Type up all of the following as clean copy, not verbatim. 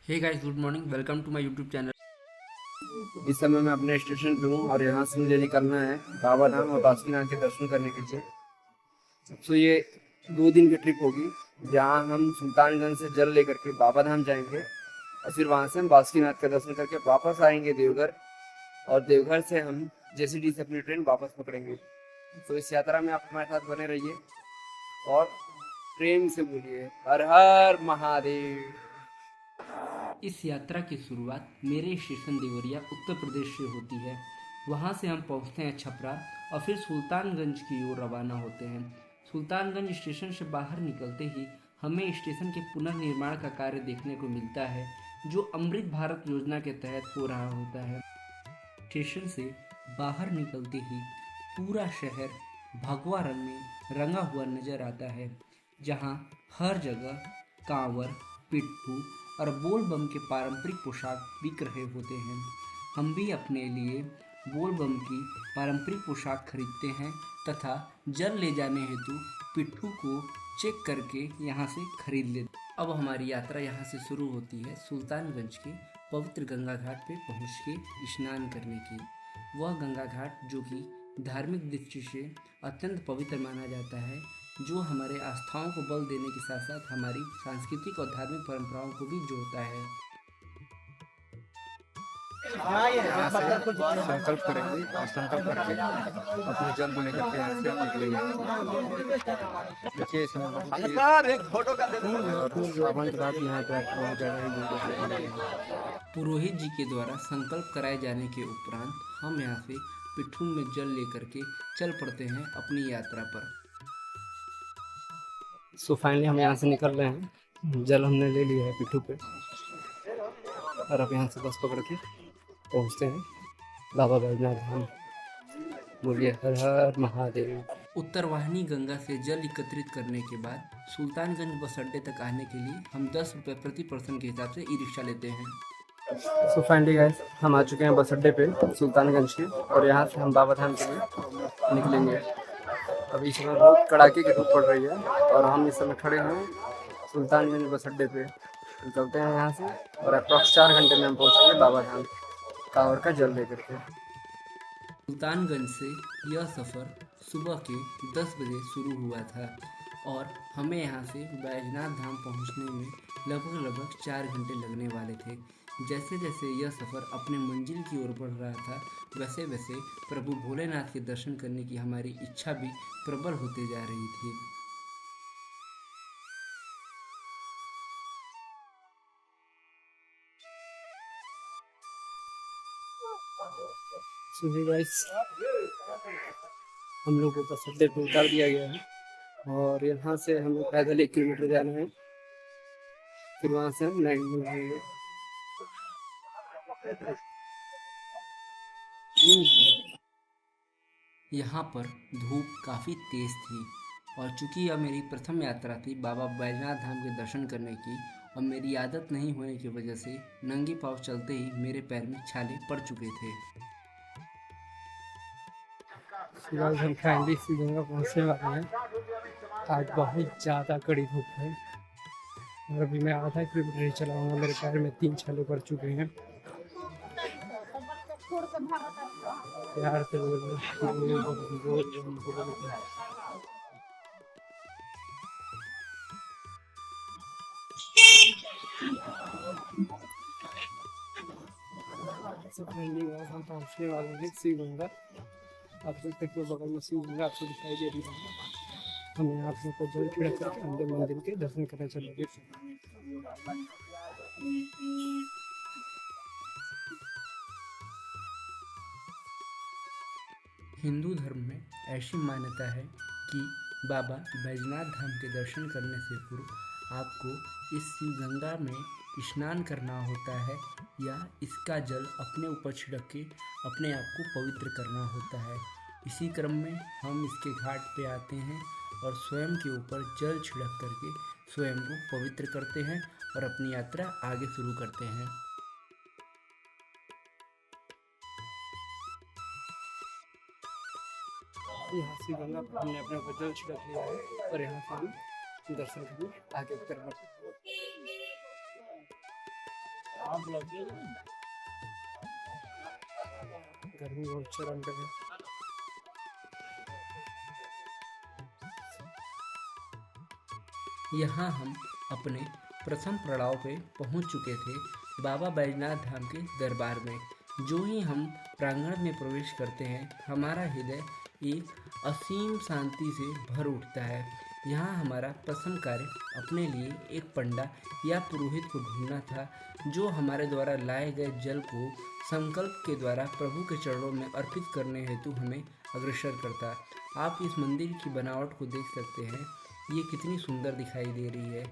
Hey guys, good morning. Welcome to my YouTube channel. इस समय मैं अपने स्टेशन पे हूँ और यहाँ से मुझे निकलना है बाबा धाम और बासुकीनाथ के दर्शन करने के लिए। तो ये 2 दिन की ट्रिप होगी, जहाँ हम सुल्तानगंज से जल लेकर के बाबा धाम जाएंगे और फिर वहाँ से हम बासुकीनाथ का दर्शन करके वापस आएंगे देवघर। और देवघर से हम जेसीडी से अपनी ट्रेन वापस पकड़ेंगे। तो इस यात्रा में आप हमारे साथ बने रहिए और प्रेम से बोलिए हर हर महादेव। इस यात्रा की शुरुआत मेरे स्टेशन देवरिया उत्तर प्रदेश से होती है। वहाँ से हम पहुँचते हैं छपरा और फिर सुल्तानगंज की ओर रवाना होते हैं। सुल्तानगंज स्टेशन से बाहर निकलते ही हमें स्टेशन के पुनर्निर्माण का कार्य देखने को मिलता है, जो अमृत भारत योजना के तहत हो रहा होता है। स्टेशन से बाहर निकलते ही पूरा शहर भगवा रंग में रंगा हुआ नजर आता है, जहाँ हर जगह कांवर, पिट्ठू और बोल बम के पारंपरिक पोशाक बिक रहे होते हैं। हम भी अपने लिए बोल बम की पारंपरिक पोशाक खरीदते हैं तथा जल ले जाने हेतु पिट्ठू को चेक करके यहाँ से खरीद लेते। अब हमारी यात्रा यहाँ से शुरू होती है सुल्तानगंज के पवित्र गंगा घाट पे पहुँच के स्नान करने की। वह गंगा घाट जो कि धार्मिक दृष्टि से अत्यंत पवित्र माना जाता है, जो हमारे आस्थाओं को बल देने के साथ साथ हमारी सांस्कृतिक और धार्मिक परंपराओं को भी जोड़ता है। यहाँ से संकल्प करेंगे और संकल्प करके अपने जल को लेकर के यहाँ से निकलेंगे। देखिए इस समय सावन के बाद यहाँ पे बहुत ज़्यादा पुरोहित जी के द्वारा संकल्प कराए जाने के उपरांत हम यहाँ से पिट्ठू में जल लेकर के चल पड़ते हैं अपनी यात्रा पर। सो फाइनली हम यहाँ से निकल रहे हैं। जल हमने ले लिया है पिट्ठू पे और अब यहाँ से बस पकड़ के पहुँचते हैं बाबा बैजनाथ धाम। बोलिए हर हर महादेव। उत्तर वाहिनी गंगा से जल एकत्रित करने के बाद सुल्तानगंज बस अड्डे तक आने के लिए हम 10 रुपये प्रति पर्सन के हिसाब से ई रिक्शा लेते हैं। सो फाइनली गाइस हम आ चुके हैं बस अड्डे पे सुल्तानगंज के, और यहाँ से हम बाबा धाम के लिए निकलेंगे। अभी इस समय बहुत कड़ाके की धूप पड़ रही है और हम इस समय खड़े हैं सुल्तानगंज बस अड्डे पे। निकलते हैं यहाँ से और अप्रॉक्स 4 घंटे में हम पहुँचेंगे बाबा धाम कांवर का जल लेकर के। सुल्तानगंज से यह सफ़र सुबह के 10 बजे शुरू हुआ था और हमें यहाँ से बैजनाथ धाम पहुँचने में लगभग 4 घंटे लगने वाले थे। जैसे जैसे यह सफ़र अपने मंजिल की ओर बढ़ रहा था, वैसे वैसे प्रभु भोलेनाथ के दर्शन करने की हमारी इच्छा भी प्रबल होते जा रही थी। सुनिए गाइस, हम लोग को बस अड्डे पे उतार दिया गया है और यहाँ से हमें पैदल 1 किलोमीटर जाना है, फिर वहाँ से हम लाइन में जाएंगे। यहाँ पर धूप काफ़ी तेज़ थी और चूँकि यह मेरी प्रथम यात्रा थी बाबा बैजनाथ धाम के दर्शन करने की, और मेरी आदत नहीं होने की वजह से नंगे पाँव चलते ही मेरे पैर में छाले पड़ चुके थे। फिलहाल हम फाइनली इसी जगह पहुँचने वाले हैं। आज बहुत ज़्यादा कड़ी धूप है और अभी मैं आधा किलोमीटर ही चला हूँ, मेरे पैर में 3 छाले पड़ चुके हैं। प्यार से बोल। हम पहुँचने वाले हैं शिव गंगा। आप देख सकते हो बगल में शिव गंगा आपको दिखाई दे रही है। हम यहाँ पर जल छिड़क करके अंदर मंदिर के दर्शन करने चलेंगे। हिंदू धर्म में ऐसी मान्यता है कि बाबा बैजनाथ धाम के दर्शन करने से पूर्व आपको इस शिव गंगा में स्नान करना होता है या इसका जल अपने ऊपर छिड़क के अपने आप को पवित्र करना होता है। इसी क्रम में हम इसके घाट पे आते हैं और स्वयं के ऊपर जल छिड़क करके स्वयं को पवित्र करते हैं और अपनी यात्रा आगे शुरू करते हैं। यहाँ शिव गंगा पर हमने अपने ऊपर जल छिड़क लिया है और यहाँ से हम दर्शन करने आगे करना। गर्मी बहुत चरम पे है। यहाँ हम अपने प्रथम पड़ाव पे पहुँच चुके थे, बाबा बैजनाथ धाम के दरबार में। जो ही हम प्रांगण में प्रवेश करते हैं, हमारा हृदय एक असीम शांति से भर उठता है। यहाँ हमारा प्रथम कार्य अपने लिए एक पंडा या पुरोहित को ढूंढना था, जो हमारे द्वारा लाए गए जल को संकल्प के द्वारा प्रभु के चरणों में अर्पित करने हेतु हमें अग्रसर करता। आप इस मंदिर की बनावट को देख सकते हैं, ये कितनी सुंदर दिखाई दे रही है।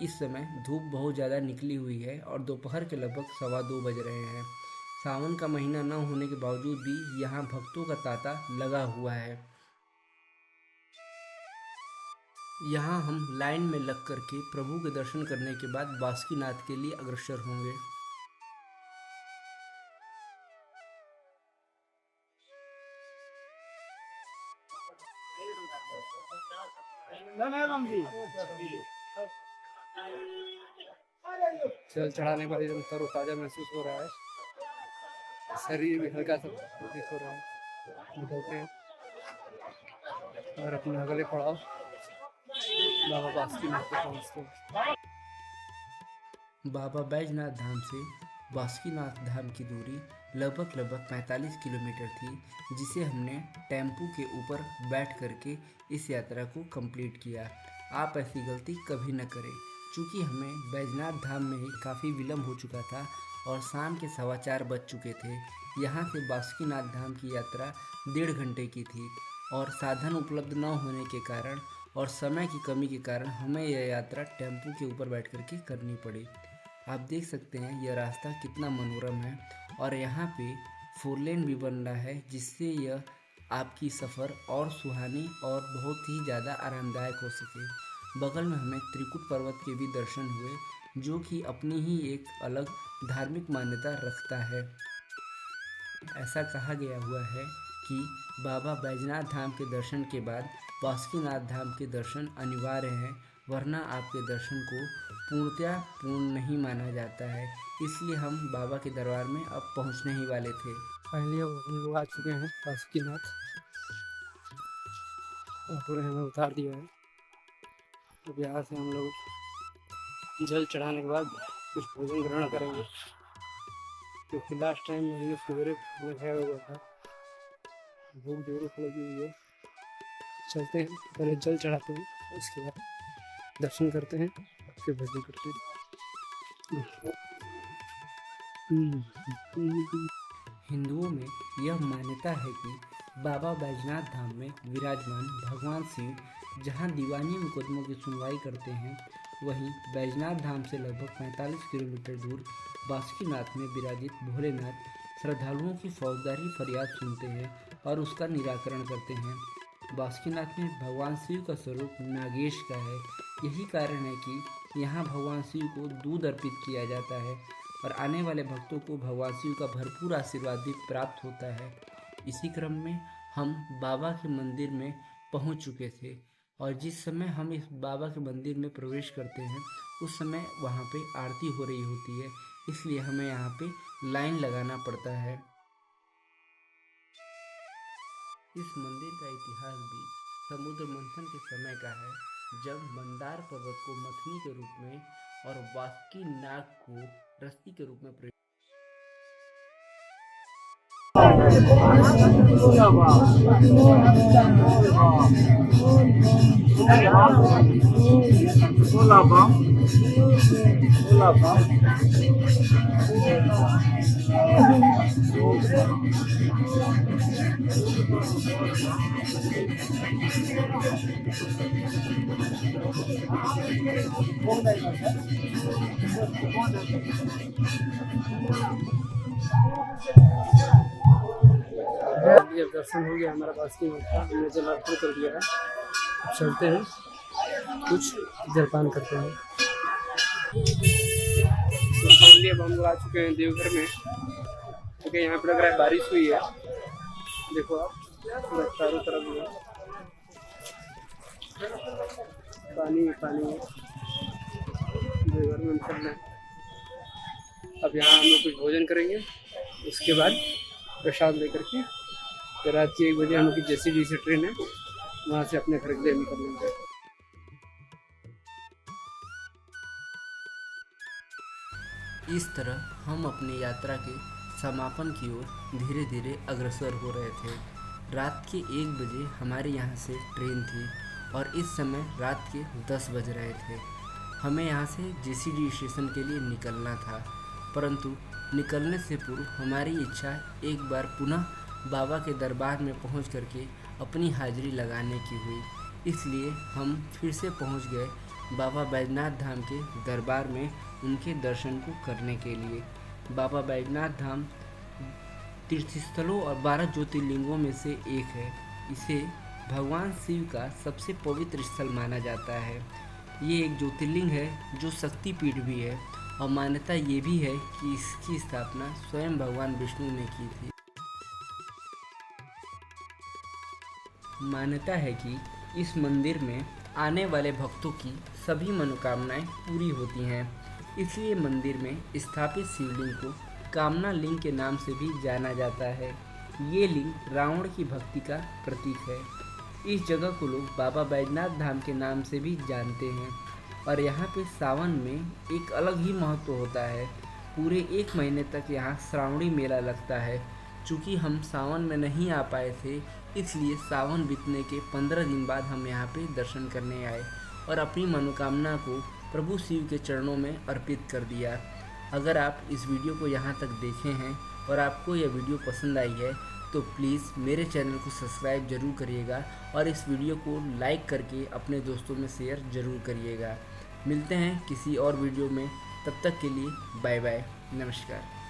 इस समय धूप बहुत ज़्यादा निकली हुई है और दोपहर के लगभग 2:15 बज रहे हैं। सावन का महीना न होने के बावजूद भी यहाँ भक्तों का तांता लगा हुआ है। यहाँ हम लाइन में लग करके प्रभु के दर्शन करने के बाद बासुकीनाथ के लिए अग्रसर होंगे। जल चढ़ाने के बाद एकदम तरोताजा महसूस हो रहा है, शरीर भी हल्का सा महसूस हो रहा है। निकलते हैं और अपने अगले पड़ाव बाबा बासुकीनाथ पे पहुँचते हैं। बाबा बैजनाथ धाम से बासुकीनाथ धाम की दूरी लगभग 45 किलोमीटर थी, जिसे हमने टेम्पू के ऊपर बैठ करके इस यात्रा को कंप्लीट किया। आप ऐसी गलती कभी न करें, चूँकि हमें बैजनाथ धाम में ही काफ़ी विलम्ब हो चुका था और शाम के 4:15 बज चुके थे। यहाँ से बासुकीनाथ धाम की यात्रा 1.5 घंटे की थी और साधन उपलब्ध न होने के कारण और समय की कमी के कारण हमें यह यात्रा टेम्पू के ऊपर बैठ करके करनी पड़ी। आप देख सकते हैं यह रास्ता कितना मनोरम है और यहाँ पे 4 लेन भी बन रहा है, जिससे यह आपकी सफ़र और सुहानी और बहुत ही ज़्यादा आरामदायक हो सके। बगल में हमें त्रिकुट पर्वत के भी दर्शन हुए, जो कि अपनी ही एक अलग धार्मिक मान्यता रखता है। ऐसा कहा गया हुआ है कि बाबा बैजनाथ धाम के दर्शन के बाद बासुकीनाथ धाम के दर्शन अनिवार्य हैं, वरना आपके दर्शन को पूर्णतया पूर्ण नहीं माना जाता है। इसलिए हम बाबा के दरबार में अब पहुंचने ही वाले थे। फाइनली अब हम लोग आ चुके हैं बासुकीनाथ और पूरे हमें उतार दिया है। अब यहाँ से हम लोग जल चढ़ाने के बाद कुछ भोजन ग्रहण करेंगे, क्योंकि लास्ट टाइम मुझे सवेरे खाया हुआ था, भूख जोरों से लगी हुई है। चलते हैं, पहले जल चढ़ाते हैं, उसके बाद दर्शन करते हैं, फिर भोजन करते हैं। हिंदुओं में यह मान्यता है कि बाबा बैजनाथ धाम में विराजमान भगवान शिव जहां दीवानी मुकदमों की सुनवाई करते हैं, वहीं बैजनाथ धाम से लगभग 45 किलोमीटर दूर बासुकीनाथ में विराजित भोलेनाथ श्रद्धालुओं की फौजदारी फरियाद सुनते हैं और उसका निराकरण करते हैं। बासुकीनाथ में भगवान शिव का स्वरूप नागेश का है। यही कारण है कि यहाँ भगवान शिव को दूध अर्पित किया जाता है और आने वाले भक्तों को भगवान शिव का भरपूर आशीर्वाद भी प्राप्त होता है। इसी क्रम में हम बाबा के मंदिर में पहुंच चुके थे और जिस समय हम इस बाबा के मंदिर में प्रवेश करते हैं, उस समय वहां पे आरती हो रही होती है, इसलिए हमें यहाँ पे लाइन लगाना पड़ता है। इस मंदिर का इतिहास भी समुद्र मंथन के समय का है, जब मंदार पर्वत को मथनी के रूप में और वासुकी नाग को रस्सी के रूप में प्रयोग ये दर्शन हो गया हमारा बासुकीनाथ का, हमने जल अर्पण कर दिया है। अब चलते हैं, कुछ जलपान करते हैं। फाइनली अब हम लोग आ चुके हैं देवघर में, क्योंकि यहाँ पे लग रहा है बारिश हुई है। देखो आप, पूरा चारों तरफ जो है पानी ही पानी है। देवघर में चलना है, अब यहाँ हम लोग कुछ भोजन करेंगे, उसके बाद प्रसाद लेकर के फिर रात के 1 बजे हम लोग की JCD से ट्रेन है, वहाँ से अपने घर के लिए निकलेंगे। इस तरह हम अपनी यात्रा के समापन की ओर धीरे धीरे अग्रसर हो रहे थे। रात के 1 बजे हमारे यहाँ से ट्रेन थी और इस समय रात के 10 बज रहे थे। हमें यहाँ से JCD स्टेशन के लिए निकलना था, परंतु निकलने से पूर्व हमारी इच्छा एक बार पुनः बाबा के दरबार में पहुँच करके अपनी हाजिरी लगाने की हुई। इसलिए हम फिर से पहुँच गए बाबा बैजनाथ धाम के दरबार में उनके दर्शन को करने के लिए। बाबा बैजनाथ धाम तीर्थस्थलों और 12 ज्योतिर्लिंगों में से एक है। इसे भगवान शिव का सबसे पवित्र स्थल माना जाता है। ये एक ज्योतिर्लिंग है जो शक्तिपीठ भी है और मान्यता ये भी है कि इसकी स्थापना स्वयं भगवान विष्णु ने की थी। मान्यता है कि इस मंदिर में आने वाले भक्तों की सभी मनोकामनाएं पूरी होती हैं। इसलिए मंदिर में स्थापित शिवलिंग को कामना लिंग के नाम से भी जाना जाता है। ये लिंग रावण की भक्ति का प्रतीक है। इस जगह को लोग बाबा बैजनाथ धाम के नाम से भी जानते हैं और यहाँ पे सावन में एक अलग ही महत्व होता है। पूरे 1 महीने तक यहाँ श्रावणी मेला लगता है। चूँकि हम सावन में नहीं आ पाए थे, इसलिए सावन बीतने के 15 दिन बाद हम यहाँ पे दर्शन करने आए और अपनी मनोकामना को प्रभु शिव के चरणों में अर्पित कर दिया। अगर आप इस वीडियो को यहाँ तक देखे हैं और आपको यह वीडियो पसंद आई है तो प्लीज़ मेरे चैनल को सब्सक्राइब ज़रूर करिएगा और इस वीडियो को लाइक करके अपने दोस्तों में शेयर ज़रूर करिएगा। मिलते हैं किसी और वीडियो में, तब तक के लिए बाय बाय, नमस्कार।